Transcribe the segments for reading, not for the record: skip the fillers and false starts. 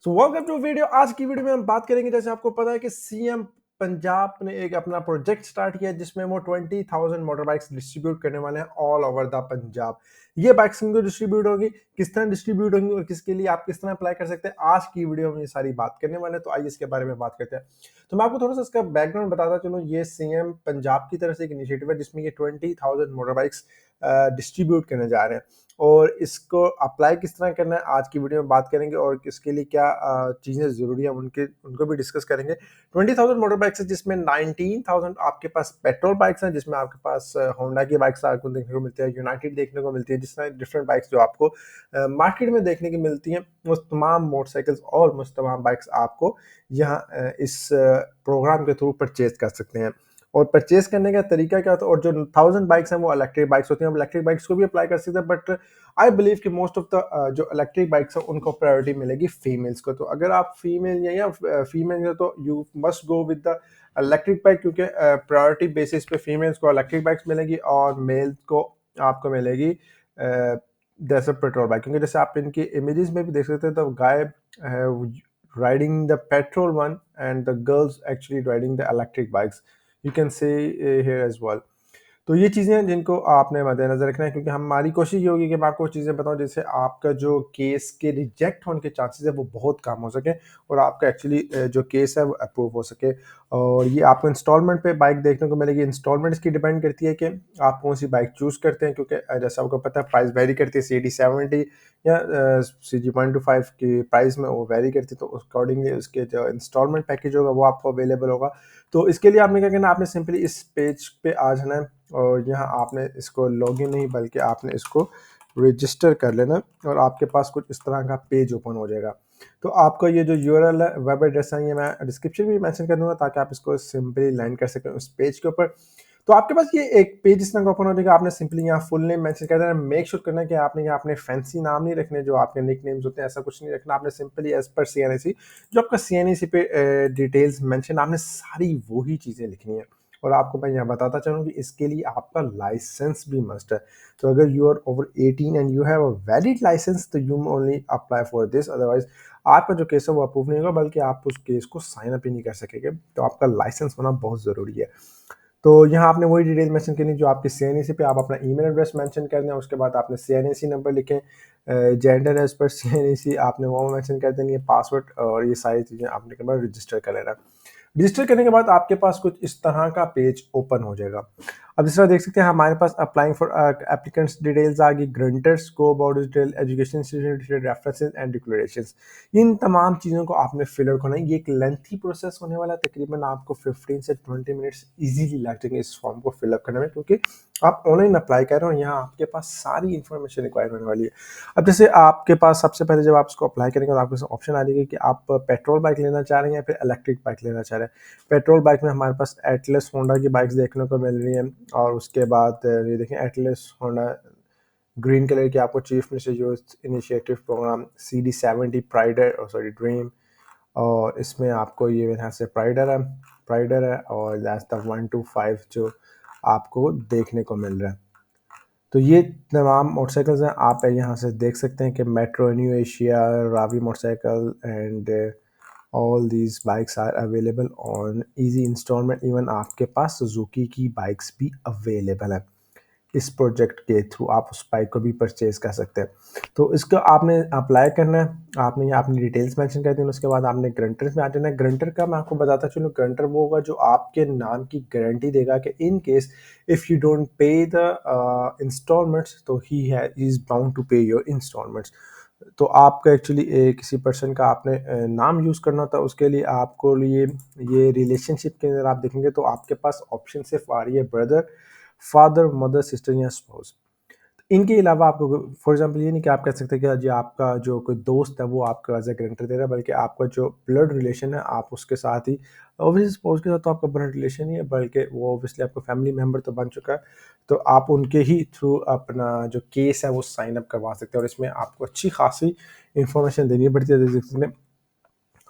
तो welcome to video. आज की वीडियो में हम बात करेंगे, जैसे आपको पता है कि सीएम पंजाब ने एक अपना प्रोजेक्ट स्टार्ट किया जिसमें वो 20,000 मोटर बाइक्स डिस्ट्रीब्यूट करने वाले हैं ऑल ओवर द पंजाब। ये बाइक्स किनको डिस्ट्रीब्यूट होगी, किस तरह डिस्ट्रीब्यूट होंगी और किसके लिए आप किस तरह अप्लाई कर सकते हैं, आज की वीडियो में ये सारी बात करने वाले हैं। तो आइए इसके बारे में बात करते हैं। तो मैं आपको थोड़ा सा इसका बैकग्राउंड बताता चलूँ। ये सीएम पंजाब की तरफ से एक इनिशिएटिव है जिसमें ये 20,000 मोटर बाइक्स डिस्ट्रीब्यूट करने जा रहे हैं और इसको अप्लाई किस तरह करना है आज की वीडियो में बात करेंगे और इसके लिए क्या चीज़ें ज़रूरी है उनको भी डिस्कस करेंगे। 20,000 मोटर बाइक्स है जिसमें 19,000 आपके पास पेट्रोल बाइक्स हैं, जिसमें आपके पास होंडा की बाइक्स आपको देखने को मिलती है, यूनाइटेड देखने को मिलती है, जिस तरह डिफरेंट बाइक्स जो आपको मार्केट में देखने की मिलती हैं। वो तमाम मोटरसाइकिल्स और वो तमाम बाइक्स आपको यहाँ इस प्रोग्राम के थ्रू परचेज कर सकते हैं। और परचेज करने का तरीका क्या होता है, और जो 1000 बाइक्स हैं वो इलेक्ट्रिक बाइक्स होती हैं। आप इलेक्ट्रिक बाइक्स को भी अप्लाई कर सकते हैं, बट आई बिलीव कि मोस्ट ऑफ द जो इलेक्ट्रिक बाइक्स हैं उनको प्रायोरिटी मिलेगी फीमेल्स को। तो अगर आप फीमेल या फीमेल हैं तो you must go with the electric bike, क्योंकि प्रायोरिटी बेसिस पे फीमेल्स को इलेक्ट्रिक बाइक्स मिलेगी और मेल्स को आपको मिलेगी जैसे पेट्रोल बाइक। क्योंकि जैसे आप इनकी इमेजेस में भी देख सकते हैं तो guy riding the petrol one and the girls actually riding the electric bikes, you can see here as well. तो ये चीज़ें हैं जिनको आपने मद्देनज़र रखना है, क्योंकि हमारी कोशिश ये होगी कि मैं आपको चीज़ें बताऊं जिससे आपका जो केस के रिजेक्ट होने के चांसेस है वो बहुत कम हो सके और आपका एक्चुअली जो केस है वो अप्रूव हो सके। और ये आपको इंस्टॉलमेंट पे बाइक देखने को मिलेगी। इंस्टॉलमेंट इसकी डिपेंड करती है कि आप कौन सी बाइक चूज़ करते हैं, क्योंकि जैसा आपको पता है प्राइस वेरी करती है। CD70 या CG125 की प्राइस में वो वेरी करती है, तो अकॉर्डिंगली उसके जो इंस्टॉलमेंट पैकेज होगा वो आपको अवेलेबल होगा। तो इसके लिए आपने क्या करना है, आपने सिंपली इस पेज पे आ जाना है और यहाँ आपने इसको लॉगिन नहीं बल्कि आपने इसको रजिस्टर कर लेना और आपके पास कुछ इस तरह का पेज ओपन हो जाएगा। तो आपका ये जो यूआरएल है, वेब एड्रेस है, ये मैं डिस्क्रिप्शन में भी मेंशन कर दूंगा ताकि आप इसको सिंपली लैंड कर सकें उस पेज के ऊपर। तो आपके पास ये एक पेज इस तरह का ओपन हो जाएगा। आपने सिंपली यहाँ फुल नेम मेंशन कर देना। मेक श्योर करना है कि आपने यहाँ अपने फैंसी नाम नहीं रखने जो आपके निक नेम्स होते हैं, ऐसा कुछ नहीं रखना। आपने सिंपली एज पर सीएनएसी जो आपका सीएनएसी पे डिटेल्स मेंशन, आपने सारी वही चीज़ें लिखनी है। और आपको मैं यहाँ बताता चलूँ कि इसके लिए आपका लाइसेंस भी मस्ट है। तो अगर you are over 18 and you have a valid licence तो you only apply for this, otherwise आपका जो केस है वो अप्रूव नहीं होगा, बल्कि आप उस केस को साइन अप ही नहीं कर सकेंगे। तो आपका लाइसेंस होना बहुत ज़रूरी है। तो यहाँ आपने वही डिटेल मेंशन करनी जो आपकी सीएनएसी पे, आप अपना ईमेल एड्रेस मेंशन कर दें, उसके बाद आपने सीएनएसी नंबर लिखें, जेंडर एज पर सीएनएसी आपने वो मेंशन कर देनी है, पासवर्ड और ये सारी चीज़ें आपने के बाद रजिस्टर कर लेना। रजिस्टर करने के बाद आपके पास कुछ इस तरह का पेज ओपन हो जाएगा। अब इस तरह देख सकते हैं हमारे पास अप्लाइंग फॉर एप्लीकेंट्स डिटेल्स आ गई, ग्रंटर्स को about detail, education related references and declarations. इन तमाम चीज़ों को आपने फिलर करना है। ये एक लेंथी प्रोसेस होने वाला है, तकरीबन आपको 15 से 20 मिनट्स इजीली लग जाएंगे इस फॉर्म को फिलअप करने में, क्योंकि आप ऑनलाइन अप्लाई कर रहे हो। यहाँ आपके पास सारी इन्फॉर्मेशन रिक्वायर होने वाली है। अब जैसे आपके पास सबसे पहले जब आप इसको अप्लाई करेंगे तो आपके पास ऑप्शन आ जाएगी कि आप पेट्रोल बाइक लेना चाह रहे हैं या फिर इलेक्ट्रिक बाइक लेना चाह रहे हैं। पेट्रोल बाइक में हमारे पास एटलस होंडा की बाइक्स देखने को मिल रही हैं और उसके बाद ये देखें एटलस होंडा ग्रीन कलर की आपको chief minister youth initiative programme CD70 Pridor और सॉरी ड्रीम, और इसमें आपको ये यहाँ से प्राइडर है और दैट्स द 125 जो आपको देखने को मिल रहा है। तो ये तमाम मोटरसाइकिल्स हैं, आप यहाँ से देख सकते हैं कि Metro New Asia, Ravi motorcycle and all these bikes are available on easy instalment. Even आपके पास सुजुकी की बाइक्स भी अवेलेबल है। इस प्रोजेक्ट के थ्रू आप उस बाइक को भी परचेज कर सकते हैं। तो इसको आपने अप्लाई करना है, आपने यहाँ अपनी डिटेल्स मेंशन कर देना। उसके बाद आपने ग्रंटर में आ जाना है। ग्रंटर का मैं आपको बताता चलूँ, ग्रंटर वो होगा जो आपके नाम की गारंटी देगा कि in case if you don't pay the instalments तो he is bound to pay your instalments. तो आपका एक्चुअली किसी पर्सन का आपने नाम यूज़ करना होता है, उसके लिए आपको लिए ये रिलेशनशिप के अंदर आप देखेंगे तो आपके पास ऑप्शन सिर्फ आ रही है ब्रदर, फादर, मदर, सिस्टर या स्पाउस। इनके अलावा आपको फॉर एग्जांपल ये नहीं कि आप कह सकते कि जी आपका जो कोई दोस्त है वो आपका एज ए गारंटर दे रहा है, बल्कि आपका जो ब्लड रिलेशन है आप उसके साथ ही, ऑब्वियसली स्पाउस के साथ तो आपका ब्लड रिलेशन ही है, बल्कि वो ऑब्वियसली आपका फैमिली मेम्बर तो बन चुका है। तो आप उनके ही थ्रू अपना जो केस है वो साइन अप करवा सकते हैं और इसमें आपको अच्छी खासी इंफॉर्मेशन देनी पड़ती है। जैसे इसमें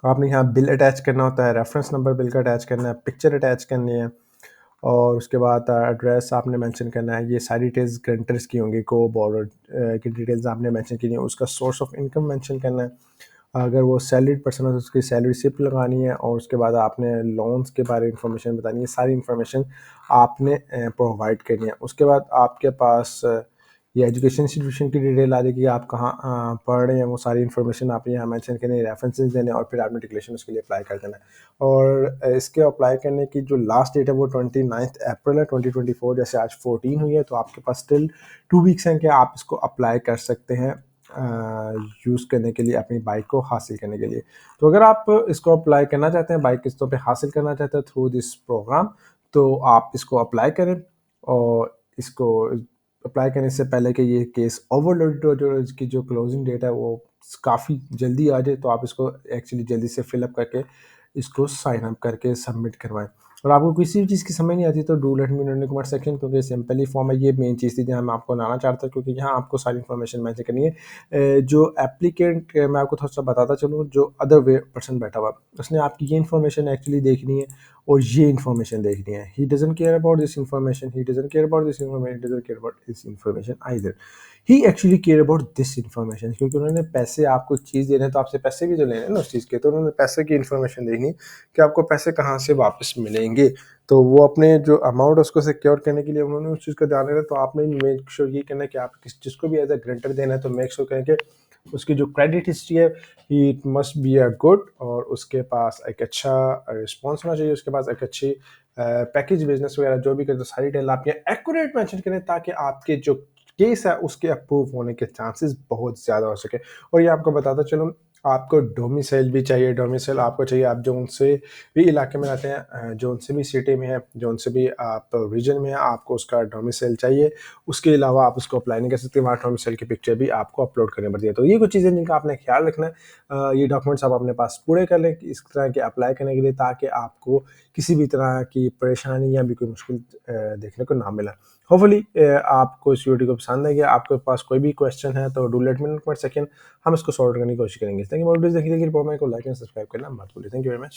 आपने यहाँ बिल अटैच करना होता है, रेफरेंस नंबर बिल का अटैच करना है, पिक्चर अटैच करनी है और उसके बाद एड्रेस आपने मेंशन करना है। ये सारी डिटेल्स ग्रंटर्स की होंगी, को बॉर्डर की डिटेल्स आपने मेंशन की है, उसका सोर्स ऑफ इनकम मेंशन करना है अगर वो सैलरीड पर्सन है तो उसकी सैलरी स्लिप लगानी है, और उसके बाद आपने लोन्स के बारे में इंफॉर्मेशन बतानी है, सारी इंफॉर्मेशन आपने प्रोवाइड करनी है। उसके बाद आपके पास ये एजुकेशन इंस्टीट्यूशन की डिटेल आ जाएगी, आप कहाँ पढ़ रहे हैं, वो सारी इन्फॉर्मेशन आप यहाँ मेंशन करनी है, रेफरेंसेस देने, और फिर आपने डिक्लेरेशन उसके लिए अप्लाई कर देना है। और इसके अप्लाई करने की जो लास्ट डेट है वो 29 अप्रैल है 2024। जैसे आज 14 हुई है, तो आपके पास स्टिल 2 वीक्स हैं कि आप इसको अप्लाई कर सकते हैं यूज़ करने के लिए, अपनी बाइक को हासिल करने के लिए। तो अगर आप इसको अप्लाई करना चाहते हैं, बाइक किस्तों पे हासिल करना चाहते हैं थ्रू दिस प्रोग्राम, तो आप इसको अप्लाई करें। और इसको अप्लाई करने से पहले कि ये केस ओवरलोडेड हो, जो इसकी जो क्लोजिंग डेट है वो काफ़ी जल्दी आ जाए, तो आप इसको एक्चुअली जल्दी से फिलअप करके इसको साइन अप करके सबमिट करवाएं। और आपको किसी भी चीज़ की समझ नहीं आती तो do let me know in the comment section, क्योंकि सिंपल ही फॉर्म है। ये मेन चीज़ थी जहाँ मैं आपको लाना चाहता था, क्योंकि यहाँ आपको सारी इन्फॉर्मेशन मैंशन करनी है। जो एप्लीकेंट, मैं आपको थोड़ा सा बताता चलूँ, जो अदर वे पर्सन बैठा हुआ, उसने आपकी ये इन्फॉर्मेशन एक्चुअली देखनी है और ये इन्फॉर्मेशन देखनी है। He doesn't care about this information, he doesn't care about this information, he doesn't care about this information either. He actually care about this information, क्योंकि उन्होंने पैसे, आपको एक चीज़ दे रहे हैं तो आपसे पैसे भी तो लेने हैं ना उस चीज़ के, तो उन्होंने पैसे की इन्फॉर्मेशन देखनी कि आपको पैसे कहाँ से वापस मिलेंगे। तो वो अपने जो अमाउंट उसको सिक्योर करने के लिए उन्होंने उस चीज़ का ध्यान रखना। तो आपने मेक श्योर ये करना है कि आप किस चीज़ को भी एज अ ग्रेंटर देना है, तो मेक श्योर करें कि उसकी जो क्रेडिट हिस्ट्री है it must be a good, और उसके पास एक अच्छा रिस्पॉन्स होना चाहिए, उसके पास एक अच्छी पैकेज बिजनेस वगैरह जो भी करते, सारी डिटेल आप ये एक्यूरेट मेंशन करें, ताकि आपके जो केस है उसके अप्रूव होने के चांसेस बहुत ज़्यादा हो सके। और ये आपको बताता चलूँ, आपको डोमिसाइल भी चाहिए। डोमिसाइल आपको चाहिए, आप जो उनसे भी इलाके में रहते हैं, जो उनसे भी सिटी में है, जो उनसे भी आप रीजन में है, आपको उसका डोमिसाइल चाहिए। उसके अलावा आप उसको अप्लाई नहीं कर सकते, वहाँ डोमिसाइल की पिक्चर भी आपको अपलोड करनी पड़ती है। तो ये कुछ चीज़ें जिनका आपने ख्याल रखना है। ये डॉक्यूमेंट्स आप अपने पास पूरे कर लें इस तरह के अप्लाई करने के लिए, ताकि आपको किसी भी तरह की परेशानी या भी कोई मुश्किल देखने को ना मिला। होपफुली आपको इस वीडियो को पसंद है। गया, आपके पास कोई भी क्वेश्चन है तो do let me know in comment section, हम इसको सॉल्व करने की कोशिश करेंगे। थैंक यू फॉर देखने के लिए, को लाइक एंड सब्सक्राइब करना मत भूलिए। Thank you very much.